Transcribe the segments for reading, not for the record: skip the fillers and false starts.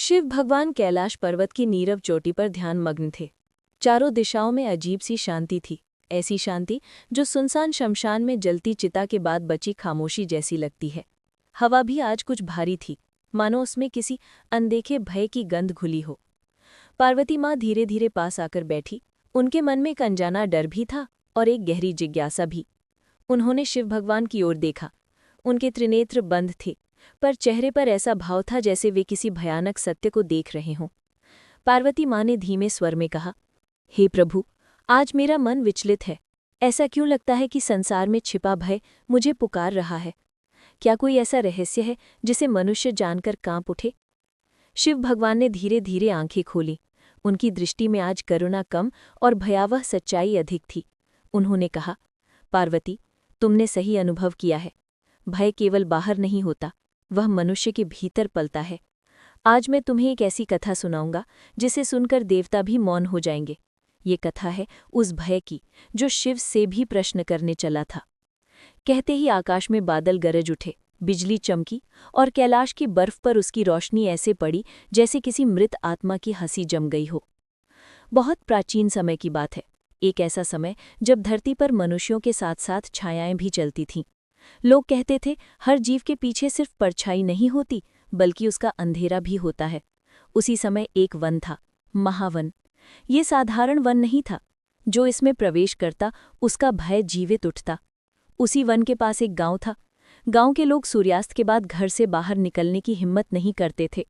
शिव भगवान कैलाश पर्वत की नीरव चोटी पर ध्यान मग्न थे। चारों दिशाओं में अजीब सी शांति थी, ऐसी शांति जो सुनसान शमशान में जलती चिता के बाद बची खामोशी जैसी लगती है। हवा भी आज कुछ भारी थी, मानो उसमें किसी अनदेखे भय की गंध घुली हो। पार्वती माँ धीरे धीरे पास आकर बैठी। उनके मन में एक अनजाना डर भी था और एक गहरी जिज्ञासा भी। उन्होंने शिव भगवान की ओर देखा। उनके त्रिनेत्र बंद थे, पर चेहरे पर ऐसा भाव था जैसे वे किसी भयानक सत्य को देख रहे हों। पार्वती माँ ने धीमे स्वर में कहा, हे प्रभु, आज मेरा मन विचलित है। ऐसा क्यों लगता है कि संसार में छिपा भय मुझे पुकार रहा है? क्या कोई ऐसा रहस्य है जिसे मनुष्य जानकर कांप उठे? शिव भगवान ने धीरे धीरे आंखें खोली। उनकी दृष्टि में आज करुणा कम और भयावह सच्चाई अधिक थी। उन्होंने कहा, पार्वती, तुमने सही अनुभव किया है। भय केवल बाहर नहीं होता, वह मनुष्य के भीतर पलता है। आज मैं तुम्हें एक ऐसी कथा सुनाऊंगा जिसे सुनकर देवता भी मौन हो जाएंगे। ये कथा है उस भय की जो शिव से भी प्रश्न करने चला था। कहते ही आकाश में बादल गरज उठे, बिजली चमकी और कैलाश की बर्फ पर उसकी रोशनी ऐसे पड़ी जैसे किसी मृत आत्मा की हंसी जम गई हो। बहुत प्राचीन समय की बात है, एक ऐसा समय जब धरती पर मनुष्यों के साथ साथ छायाएं भी चलती थीं। लोग कहते थे, हर जीव के पीछे सिर्फ परछाई नहीं होती, बल्कि उसका अंधेरा भी होता है। उसी समय एक वन था, महावन। ये साधारण वन नहीं था। जो इसमें प्रवेश करता उसका भय जीवित उठता। उसी वन के पास एक गांव था। गांव के लोग सूर्यास्त के बाद घर से बाहर निकलने की हिम्मत नहीं करते थे।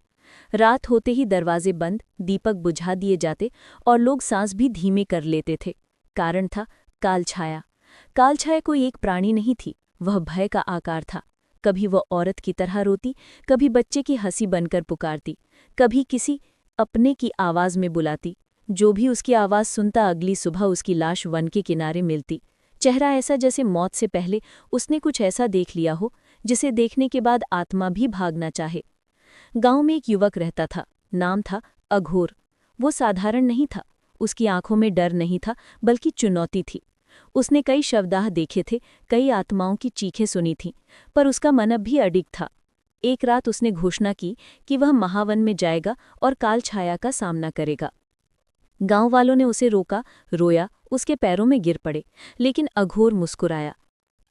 रात होते ही दरवाजे बंद, दीपक बुझा दिए जाते और लोग सांस भी धीमे कर लेते थे। कारण था कालछाया। कालछाया कोई एक प्राणी नहीं थी, वह भय का आकार था। कभी वह औरत की तरह रोती, कभी बच्चे की हंसी बनकर पुकारती, कभी किसी अपने की आवाज में बुलाती। जो भी उसकी आवाज सुनता, अगली सुबह उसकी लाश वन के किनारे मिलती। चेहरा ऐसा जैसे मौत से पहले उसने कुछ ऐसा देख लिया हो जिसे देखने के बाद आत्मा भी भागना चाहे। गांव में एक युवक रहता था, नाम था अघोर। वो साधारण नहीं था। उसकी आंखों में डर नहीं था, बल्कि चुनौती थी। उसने कई शवदाह देखे थे, कई आत्माओं की चीखें सुनी थीं, पर उसका मन अब भी अडिग था। एक रात उसने घोषणा की कि वह महावन में जाएगा और कालछाया का सामना करेगा। गांव वालों ने उसे रोका, रोया, उसके पैरों में गिर पड़े, लेकिन अघोर मुस्कुराया।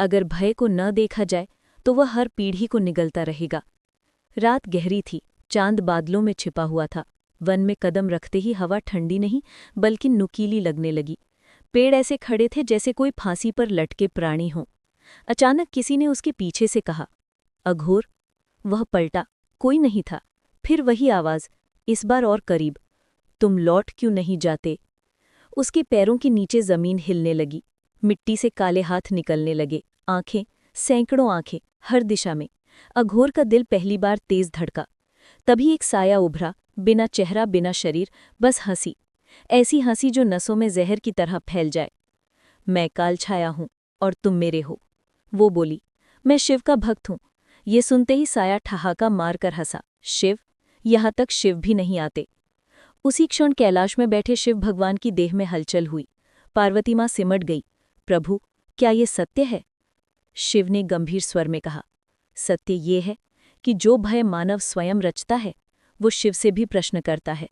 अगर भय को न देखा जाए तो वह हर पीढ़ी को निगलता रहेगा। रात गहरी थी, चांद बादलों में छिपा हुआ था। वन में कदम रखते ही हवा ठंडी नहीं, बल्कि नुकीली लगने लगी। पेड़ ऐसे खड़े थे जैसे कोई फांसी पर लटके प्राणी हों। अचानक किसी ने उसके पीछे से कहा, अघोर। वह पलटा, कोई नहीं था। फिर वही आवाज, इस बार और करीब, तुम लौट क्यों नहीं जाते? उसके पैरों के नीचे जमीन हिलने लगी, मिट्टी से काले हाथ निकलने लगे, आंखें, सैकड़ों आंखें, हर दिशा में। अघोर का दिल पहली बार तेज धड़का। तभी एक साया उभरा, बिना चेहरा, बिना शरीर, बस हंसी। ऐसी हंसी जो नसों में जहर की तरह फैल जाए। मैं कालछाया हूं और तुम मेरे हो, वो बोली। मैं शिव का भक्त हूं। ये सुनते ही साया ठहाका मारकर हंसा। शिव? यहां तक शिव भी नहीं आते। उसी क्षण कैलाश में बैठे शिव भगवान की देह में हलचल हुई। पार्वती माँ सिमट गई। प्रभु, क्या ये सत्य है? शिव ने गंभीर स्वर में कहा, सत्य ये है कि जो भय मानव स्वयं रचता है, वो शिव से भी प्रश्न करता है।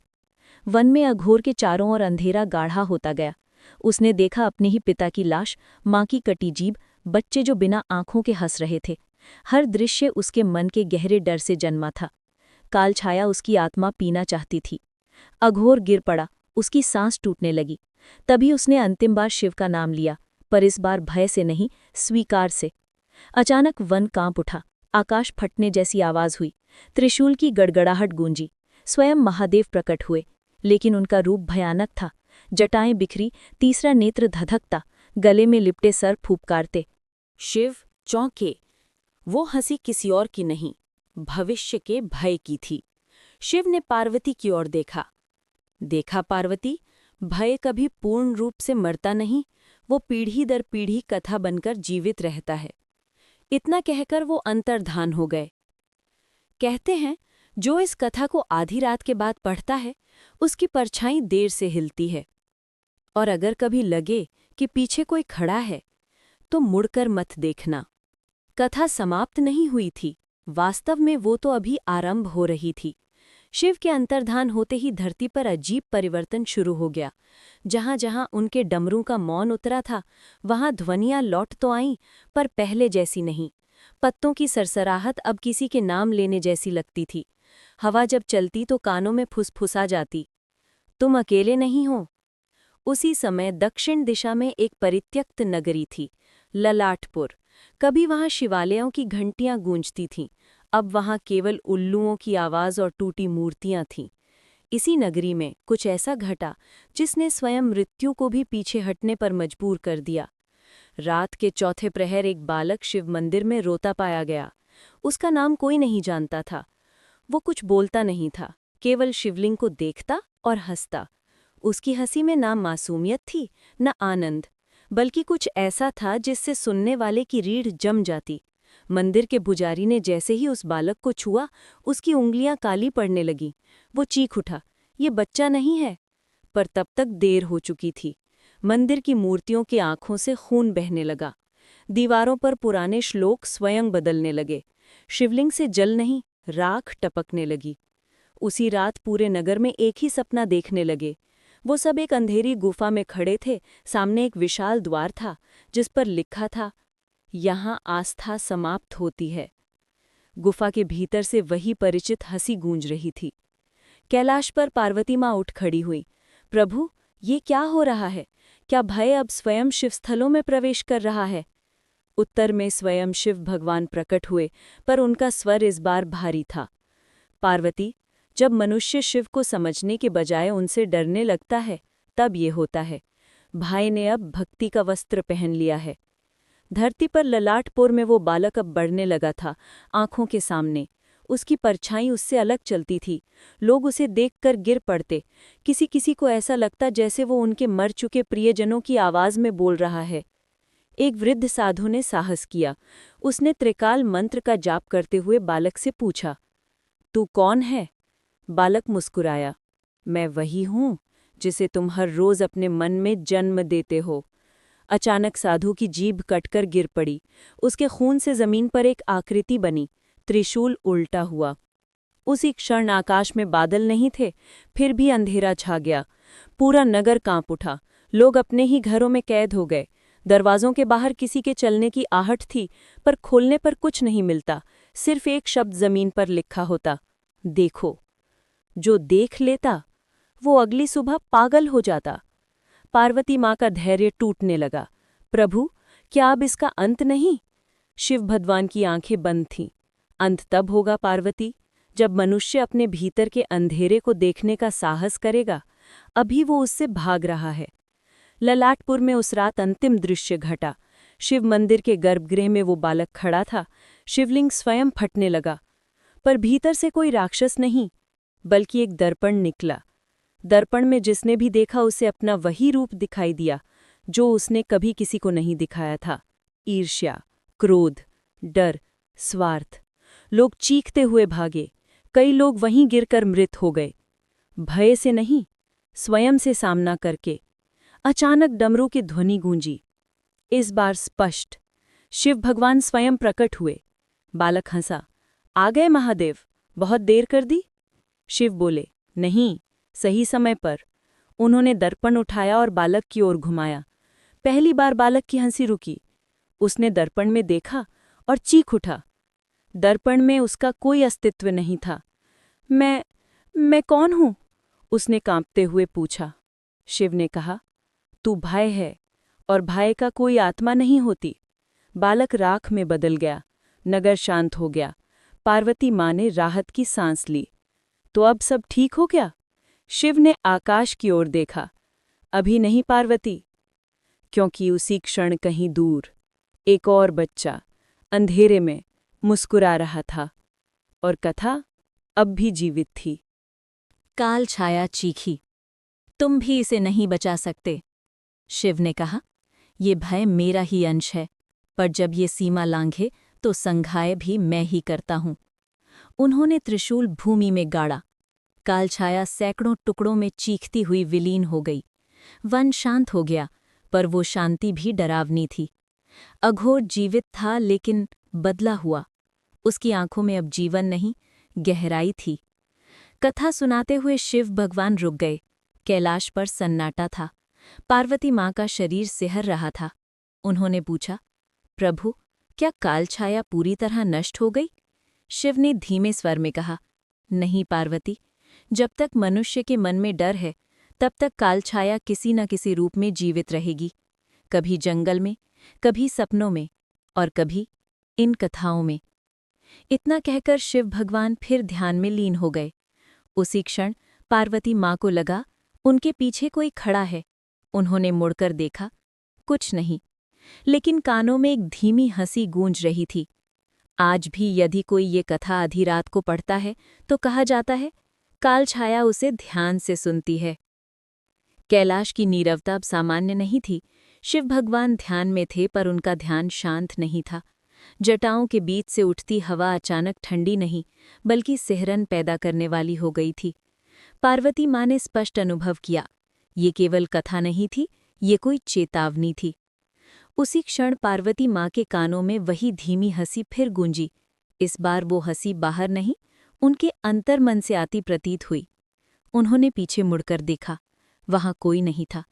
वन में अघोर के चारों ओर अंधेरा गाढ़ा होता गया। उसने देखा अपने ही पिता की लाश, माँ की कटी जीभ, बच्चे जो बिना आंखों के हंस रहे थे। हर दृश्य उसके मन के गहरे डर से जन्मा था। कालछाया उसकी आत्मा पीना चाहती थी। अघोर गिर पड़ा, उसकी सांस टूटने लगी। तभी उसने अंतिम बार शिव का नाम लिया, पर इस बार भय से नहीं, स्वीकार से। अचानक वन कांप उठा, आकाश फटने जैसी आवाज हुई, त्रिशूल की गड़गड़ाहट गूंजी। स्वयं महादेव प्रकट हुए, लेकिन उनका रूप भयानक था। जटाएं बिखरी, तीसरा नेत्र धधकता, गले में लिपटे सर फूफकारते। शिव चौंके। वो हंसी किसी और की नहीं, भविष्य के भय की थी। शिव ने पार्वती की ओर देखा। देखा पार्वती, भय कभी पूर्ण रूप से मरता नहीं, वो पीढ़ी दर पीढ़ी कथा बनकर जीवित रहता है। इतना कहकर वो अंतर्धान हो गए। कहते हैं, जो इस कथा को आधी रात के बाद पढ़ता है, उसकी परछाई देर से हिलती है। और अगर कभी लगे कि पीछे कोई खड़ा है, तो मुड़कर मत देखना। कथा समाप्त नहीं हुई थी, वास्तव में वो तो अभी आरंभ हो रही थी। शिव के अंतर्धान होते ही धरती पर अजीब परिवर्तन शुरू हो गया। जहां जहां उनके डमरू का मौन उतरा था, वहां ध्वनियां लौट तो आईं, पर पहले जैसी नहीं। पत्तों की सरसराहट अब किसी के नाम लेने जैसी लगती थी। हवा जब चलती तो कानों में फुसफुसा जाती। तुम अकेले नहीं हो। उसी समय दक्षिण दिशा में एक परित्यक्त नगरी थी, ललाटपुर। कभी वहां शिवालयों की घंटियां गूंजती थीं, अब वहां केवल उल्लुओं की आवाज और टूटी मूर्तियां थीं। इसी नगरी में कुछ ऐसा घटा जिसने स्वयं मृत्यु को भी पीछे हटने पर मजबूर कर दिया। रात के चौथे प्रहर एक बालक शिव मंदिर में रोता पाया गया। उसका नाम कोई नहीं जानता था। वो कुछ बोलता नहीं था, केवल शिवलिंग को देखता और हंसता। उसकी हंसी में ना मासूमियत थी, न आनंद, बल्कि कुछ ऐसा था जिससे सुनने वाले की रीढ़ जम जाती। मंदिर के पुजारी ने जैसे ही उस बालक को छुआ, उसकी उंगलियां काली पड़ने लगीं। वो चीख उठा, ये बच्चा नहीं है। पर तब तक देर हो चुकी थी। मंदिर की मूर्तियों की आंखों से खून बहने लगा। दीवारों पर पुराने श्लोक स्वयं बदलने लगे। शिवलिंग से जल नहीं, राख टपकने लगी। उसी रात पूरे नगर में एक ही सपना देखने लगे। वो सब एक अंधेरी गुफा में खड़े थे। सामने एक विशाल द्वार था, जिस पर लिखा था, यहाँ आस्था समाप्त होती है। गुफा के भीतर से वही परिचित हंसी गूंज रही थी। कैलाश पर पार्वती माँ उठ खड़ी हुई। प्रभु, ये क्या हो रहा है? क्या भय अब स्वयं शिवस्थलों में प्रवेश कर रहा है? उत्तर में स्वयं शिव भगवान प्रकट हुए, पर उनका स्वर इस बार भारी था। पार्वती, जब मनुष्य शिव को समझने के बजाय उनसे डरने लगता है, तब ये होता है। भाई ने अब भक्ति का वस्त्र पहन लिया है। धरती पर ललाटपुर में वो बालक अब बढ़ने लगा था, आंखों के सामने। उसकी परछाई उससे अलग चलती थी। लोग उसे देखकर गिर पड़ते। किसी किसी को ऐसा लगता जैसे वो उनके मर चुके प्रियजनों की आवाज में बोल रहा है। एक वृद्ध साधु ने साहस किया। उसने त्रिकाल मंत्र का जाप करते हुए बालक से पूछा, तू कौन है? बालक मुस्कुराया, मैं वही हूं जिसे तुम हर रोज अपने मन में जन्म देते हो। अचानक साधु की जीभ कटकर गिर पड़ी। उसके खून से जमीन पर एक आकृति बनी, त्रिशूल उल्टा हुआ। उसी क्षण आकाश में बादल नहीं थे, फिर भी अंधेरा छा गया। पूरा नगर कांप उठा। लोग अपने ही घरों में कैद हो गए। दरवाजों के बाहर किसी के चलने की आहट थी, पर खोलने पर कुछ नहीं मिलता। सिर्फ एक शब्द जमीन पर लिखा होता, देखो। जो देख लेता, वो अगली सुबह पागल हो जाता। पार्वती माँ का धैर्य टूटने लगा। प्रभु, क्या अब इसका अंत नहीं? शिव भगवान की आंखें बंद थीं। अंत तब होगा पार्वती, जब मनुष्य अपने भीतर के अंधेरे को देखने का साहस करेगा। अभी वो उससे भाग रहा है। ललाटपुर में उस रात अंतिम दृश्य घटा। शिव मंदिर के गर्भगृह में वो बालक खड़ा था। शिवलिंग स्वयं फटने लगा, पर भीतर से कोई राक्षस नहीं, बल्कि एक दर्पण निकला। दर्पण में जिसने भी देखा उसे अपना वही रूप दिखाई दिया, जो उसने कभी किसी को नहीं दिखाया था। ईर्ष्या, क्रोध, डर, स्वार्थ। लोग चीखते हुए भागे। कई लोग वहीं गिरकर मृत हो गए। भय से नहीं, स्वयं से सामना करके। अचानक डमरू की ध्वनि गूंजी, इस बार स्पष्ट। शिव भगवान स्वयं प्रकट हुए। बालक हंसा, आ गए महादेव, बहुत देर कर दी? शिव बोले, नहीं, सही समय पर। उन्होंने दर्पण उठाया और बालक की ओर घुमाया। पहली बार बालक की हंसी रुकी। उसने दर्पण में देखा और चीख उठा। दर्पण में उसका कोई अस्तित्व नहीं था। मैं कौन हूं? उसने कांपते हुए पूछा। शिव ने कहा, तू भय है, और भय का कोई आत्मा नहीं होती। बालक राख में बदल गया। नगर शांत हो गया। पार्वती माँ ने राहत की सांस ली। तो अब सब ठीक हो गया? शिव ने आकाश की ओर देखा। अभी नहीं पार्वती, क्योंकि उसी क्षण कहीं दूर एक और बच्चा अंधेरे में मुस्कुरा रहा था, और कथा अब भी जीवित थी। काल छाया चीखी, तुम भी इसे नहीं बचा सकते। शिव ने कहा, ये भय मेरा ही अंश है, पर जब ये सीमा लांघे तो संघाय भी मैं ही करता हूं। उन्होंने त्रिशूल भूमि में गाड़ा। कालछाया सैकड़ों टुकड़ों में चीखती हुई विलीन हो गई। वन शांत हो गया, पर वो शांति भी डरावनी थी। अघोर जीवित था, लेकिन बदला हुआ। उसकी आंखों में अब जीवन नहीं, गहराई थी। कथा सुनाते हुए शिव भगवान रुक गए। कैलाश पर सन्नाटा था। पार्वती माँ का शरीर सिहर रहा था। उन्होंने पूछा, प्रभु, क्या काल छाया पूरी तरह नष्ट हो गई? शिव ने धीमे स्वर में कहा, नहीं पार्वती, जब तक मनुष्य के मन में डर है तब तक काल छाया किसी न किसी रूप में जीवित रहेगी। कभी जंगल में, कभी सपनों में, और कभी इन कथाओं में। इतना कहकर शिव भगवान फिर ध्यान में लीन हो गए। उसी क्षण पार्वती माँ को लगा उनके पीछे कोई खड़ा है। उन्होंने मुड़कर देखा, कुछ नहीं, लेकिन कानों में एक धीमी हंसी गूंज रही थी। आज भी यदि कोई ये कथा आधी रात को पढ़ता है तो कहा जाता है, काल छाया उसे ध्यान से सुनती है। कैलाश की नीरवता अब सामान्य नहीं थी। शिव भगवान ध्यान में थे, पर उनका ध्यान शांत नहीं था। जटाओं के बीच से उठती हवा अचानक ठंडी नहीं, बल्कि सिहरन पैदा करने वाली हो गई थी। पार्वती माँ ने स्पष्ट अनुभव किया, ये केवल कथा नहीं थी, ये कोई चेतावनी थी। उसी क्षण पार्वती माँ के कानों में वही धीमी हंसी फिर गूंजी। इस बार वो हंसी बाहर नहीं, उनके अंतर्मन से आती प्रतीत हुई। उन्होंने पीछे मुड़कर देखा, वहां कोई नहीं था,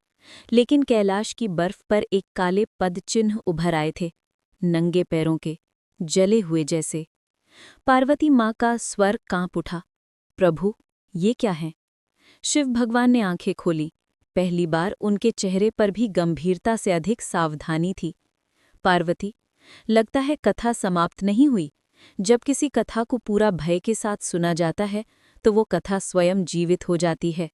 लेकिन कैलाश की बर्फ पर एक काले पदचिन्ह उभर आए थे, नंगे पैरों के, जले हुए जैसे। पार्वती माँ का स्वर कांप उठा, प्रभु, ये क्या है? शिव भगवान ने आंखें खोली। पहली बार उनके चेहरे पर भी गंभीरता से अधिक सावधानी थी। पार्वती, लगता है कथा समाप्त नहीं हुई। जब किसी कथा को पूरा भय के साथ सुना जाता है तो वो कथा स्वयं जीवित हो जाती है।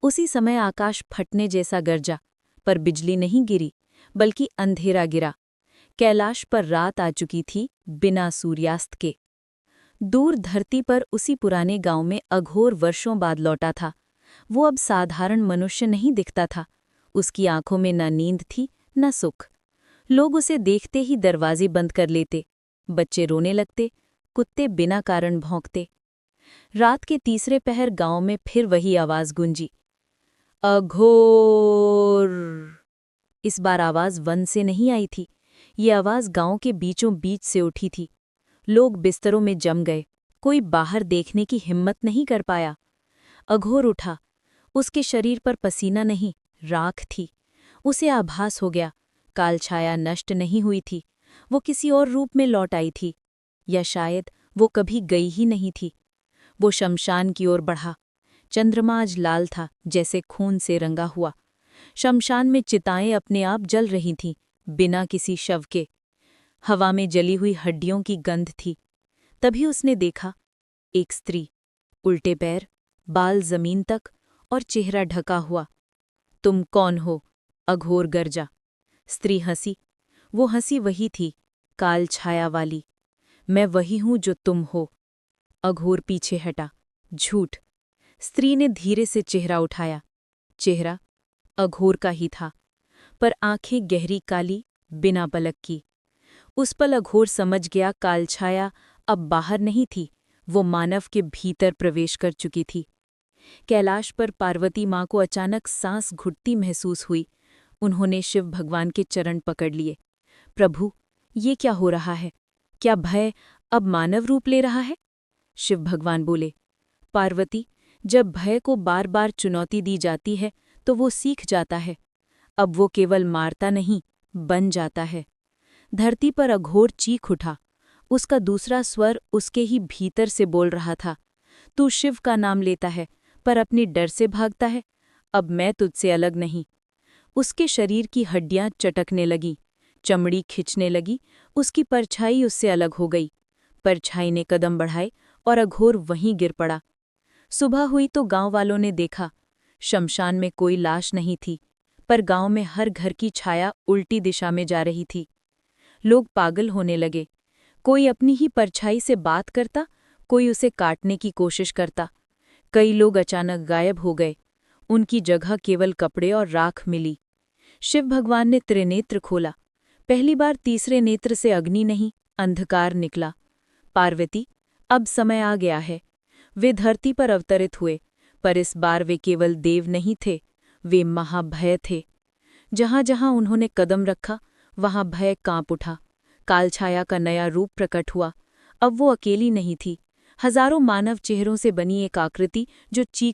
उसी समय आकाश फटने जैसा गरजा, पर बिजली नहीं गिरी, बल्कि अंधेरा गिरा। कैलाश पर रात आ चुकी थी, बिना सूर्यास्त के। दूर धरती पर उसी पुराने गांव में अघोर वर्षों बाद लौटा था। वो अब साधारण मनुष्य नहीं दिखता था। उसकी आंखों में न नींद थी, न सुख। लोग उसे देखते ही दरवाजे बंद कर लेते, बच्चे रोने लगते, कुत्ते बिना कारण भौंकते। रात के तीसरे पहर गांव में फिर वही आवाज गूंजी, अघोर। इस बार आवाज वन से नहीं आई थी, ये आवाज गांव के बीचों बीच से उठी थी। लोग बिस्तरों में जम गए, कोई बाहर देखने की हिम्मत नहीं कर पाया। अघोर उठा, उसके शरीर पर पसीना नहीं, राख थी। उसे आभास हो गया, काल छाया नष्ट नहीं हुई थी, वो किसी और रूप में लौट आई थी, या शायद वो कभी गई ही नहीं थी। वो शमशान की ओर बढ़ा। चंद्रमा आज लाल था, जैसे खून से रंगा हुआ। शमशान में चिताएं अपने आप जल रही थीं, बिना किसी शव के। हवा में जली हुई हड्डियों की गंध थी। तभी उसने देखा, एक स्त्री, उल्टे पैर, बाल जमीन तक और चेहरा ढका हुआ। तुम कौन हो? अघोर गरजा। स्त्री हंसी। वो हंसी वही थी, काल छाया वाली। मैं वही हूं जो तुम हो। अघोर पीछे हटा। झूठ। स्त्री ने धीरे से चेहरा उठाया। चेहरा अघोर का ही था, पर आंखें गहरी काली, बिना पलक की। उस पल अघोर समझ गया, काल छाया अब बाहर नहीं थी, वो मानव के भीतर प्रवेश कर चुकी थी। कैलाश पर पार्वती माँ को अचानक सांस घुटती महसूस हुई। उन्होंने शिव भगवान के चरण पकड़ लिए। प्रभु, ये क्या हो रहा है? क्या भय अब मानव रूप ले रहा है? शिव भगवान बोले, पार्वती, जब भय को बार बार चुनौती दी जाती है तो वो सीख जाता है। अब वो केवल मारता नहीं, बन जाता है। धरती पर अघोर चीख उठा। उसका दूसरा स्वर उसके ही भीतर से बोल रहा था, तू शिव का नाम लेता है पर अपनी डर से भागता है। अब मैं तुझसे अलग नहीं। उसके शरीर की हड्डियां चटकने लगीं, चमड़ी खिंचने लगी, उसकी परछाई उससे अलग हो गई। परछाई ने कदम बढ़ाए और अघोर वहीं गिर पड़ा। सुबह हुई तो गांव वालों ने देखा, शमशान में कोई लाश नहीं थी, पर गांव में हर घर की छाया उल्टी दिशा में जा रही थी। लोग पागल होने लगे। कोई अपनी ही परछाई से बात करता, कोई उसे काटने की कोशिश करता। कई लोग अचानक गायब हो गए, उनकी जगह केवल कपड़े और राख मिली। शिव भगवान ने त्रिनेत्र खोला। पहली बार तीसरे नेत्र से अग्नि नहीं, अंधकार निकला। पार्वती, अब समय आ गया है। वे धरती पर अवतरित हुए, पर इस बार वे केवल देव नहीं थे, वे महाभय थे। जहां जहां उन्होंने कदम रखा, वहां भय कांप उठा। कालछाया का नया रूप प्रकट हुआ। अब वो अकेली नहीं थी, हजारों मानव चेहरों से बनी एक आकृति जो चीख